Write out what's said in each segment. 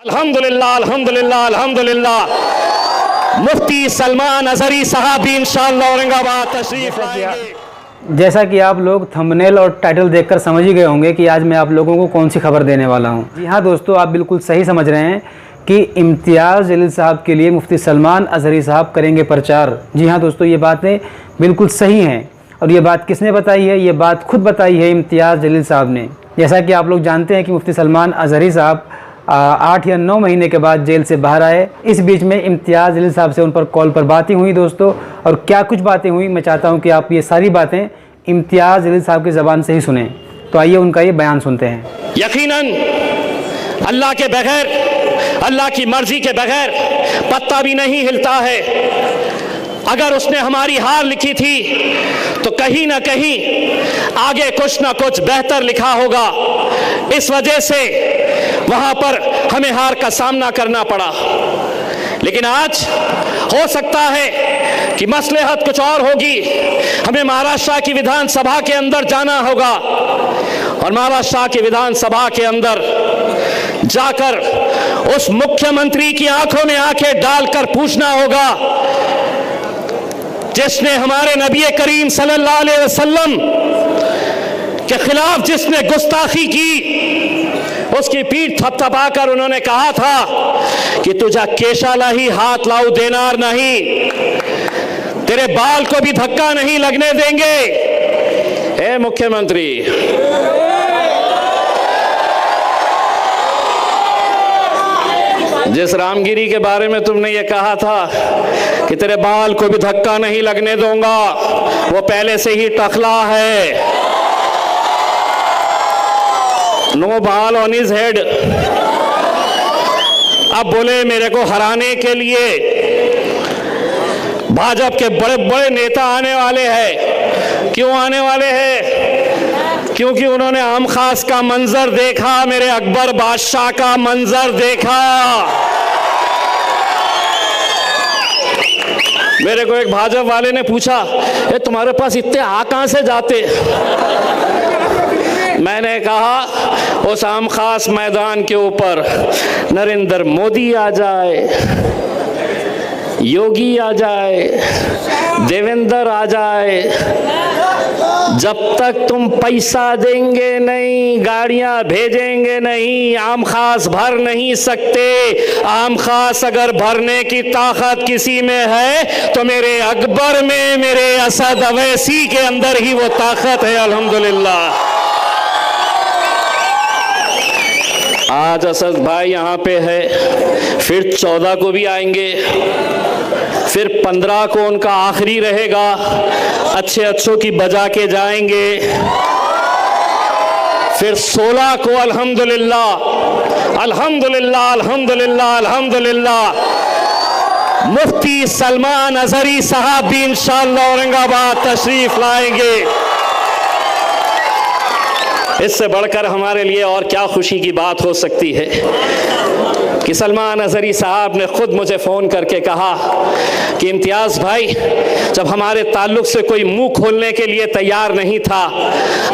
अल्हम्दुलिल्लाह अल्हम्दुलिल्लाह अल्हम्दुलिल्लाह। मुफ्ती सलमान अजहरी साहब भी इंशाअल्लाह औरंगाबाद तशरीफ लाएंगे। जैसा कि आप लोग थंबनेल और टाइटल देखकर समझ ही गए होंगे कि आज मैं आप लोगों को कौन सी खबर देने वाला हूं। जी हाँ दोस्तों, आप बिल्कुल सही समझ रहे हैं कि इम्तियाज़ जलील साहब के लिए मुफ्ती सलमान अजहरी साहब करेंगे प्रचार। जी हाँ दोस्तों, ये बातें बिल्कुल सही हैं। और ये बात किसने बताई है? ये बात खुद बताई है इम्तियाज़ जलील साहब ने। जैसा कि आप लोग जानते हैं कि मुफ्ती सलमान अजहरी साहब 8 या 9 महीने के बाद जेल से बाहर आए। इस बीच में इम्तियाज़ जलील साहब से उन पर कॉल पर बातें हुई दोस्तों, और क्या कुछ बातें हुई मैं चाहता हूं कि आप ये सारी बातें इम्तियाज़ जलील साहब की ज़बान से ही सुने। तो आइए उनका ये बयान सुनते हैं। यकीनन अल्लाह के बगैर, अल्लाह की मर्जी के बगैर पत्ता भी नहीं हिलता है। अगर उसने हमारी हार लिखी थी तो कहीं ना कहीं आगे कुछ ना कुछ बेहतर लिखा होगा। इस वजह से वहां पर हमें हार का सामना करना पड़ा। लेकिन आज हो सकता है कि मसलहत कुछ और होगी। हमें महाराष्ट्र की विधानसभा के अंदर जाना होगा और महाराष्ट्र की विधानसभा के अंदर जाकर उस मुख्यमंत्री की आंखों में आंखें डालकर पूछना होगा जिसने हमारे नबी करीम सल्लल्लाहु अलैहि वसल्लम के खिलाफ जिसने गुस्ताखी की, उसकी पीठ थपथपाकर उन्होंने कहा था कि तुझा केशाला ही हाथ लाऊ देनार नहीं, तेरे बाल को भी धक्का नहीं लगने देंगे। हे मुख्यमंत्री, जिस रामगिरी के बारे में तुमने ये कहा था कि तेरे बाल को भी धक्का नहीं लगने दूंगा, वो पहले से ही टखला है। नो बाल ऑन हिज हेड। अब बोले मेरे को हराने के लिए भाजपा के बड़े बड़े नेता आने वाले हैं। क्यों आने वाले हैं? क्योंकि उन्होंने आम खास का मंजर देखा, मेरे अकबर बादशाह का मंजर देखा। मेरे को एक भाजपा वाले ने पूछा, ये तुम्हारे पास इतने आ कहां से जाते? मैंने कहा उस आम खास मैदान के ऊपर नरेंद्र मोदी आ जाए, योगी आ जाए, देवेंद्र आ जाए, जब तक तुम पैसा देंगे नहीं, गाड़ियां भेजेंगे नहीं, आम खास भर नहीं सकते। आम खास अगर भरने की ताकत किसी में है तो मेरे अकबर में, मेरे असद अवैसी के अंदर ही वो ताकत है। अल्हम्दुलिल्लाह। आज असद भाई यहाँ पे है, फिर 14 को भी आएंगे, फिर 15 को उनका आखिरी रहेगा, अच्छों की बजा के जाएंगे, फिर 16 को अल्हम्दुलिल्लाह अल्हम्दुलिल्लाह अल्हम्दुलिल्लाह अल्हम्दुलिल्लाह मुफ्ती सलमान अजहरी साहब भी इंशाअल्लाह औरंगाबाद तशरीफ लाएंगे। इससे बढ़कर हमारे लिए और क्या खुशी की बात हो सकती है कि सलमान अजहरी साहब ने खुद मुझे फ़ोन करके कहा कि इम्तियाज़ भाई, जब हमारे ताल्लुक़ से कोई मुंह खोलने के लिए तैयार नहीं था,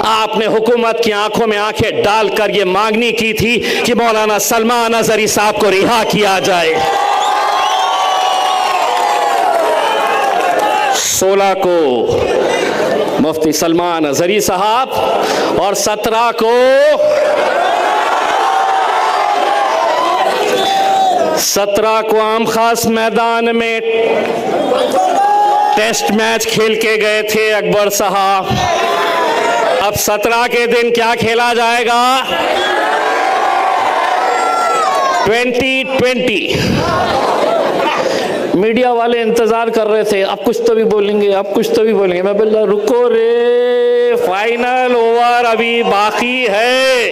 आपने हुकूमत की आंखों में आंखें डालकर ये मांगनी की थी कि मौलाना सलमान अजहरी साहब को रिहा किया जाए। 16 को मुफ्ती सलमान अजहरी साहब और 17 को 17 को आम खास मैदान में टेस्ट मैच खेल के गए थे अकबर साहब। अब 17 के दिन क्या खेला जाएगा? 2020। मीडिया वाले इंतजार कर रहे थे, अब कुछ तो भी बोलेंगे, अब कुछ तो भी बोलेंगे। मैं बोला रुको रे, फाइनल ओवर अभी बाकी है।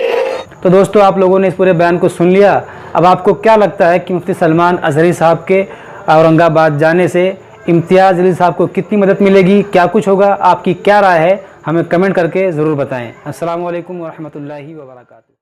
तो दोस्तों, आप लोगों ने इस पूरे बयान को सुन लिया। अब आपको क्या लगता है कि मुफ्ती सलमान अजहरी साहब के औरंगाबाद जाने से इम्तियाज़ जलील साहब को कितनी मदद मिलेगी, क्या कुछ होगा? आपकी क्या राय है? हमें कमेंट करके ज़रूर बताएं। अस्सलामु अलैकुम व रहमतुल्लाहि व बरकातुहू।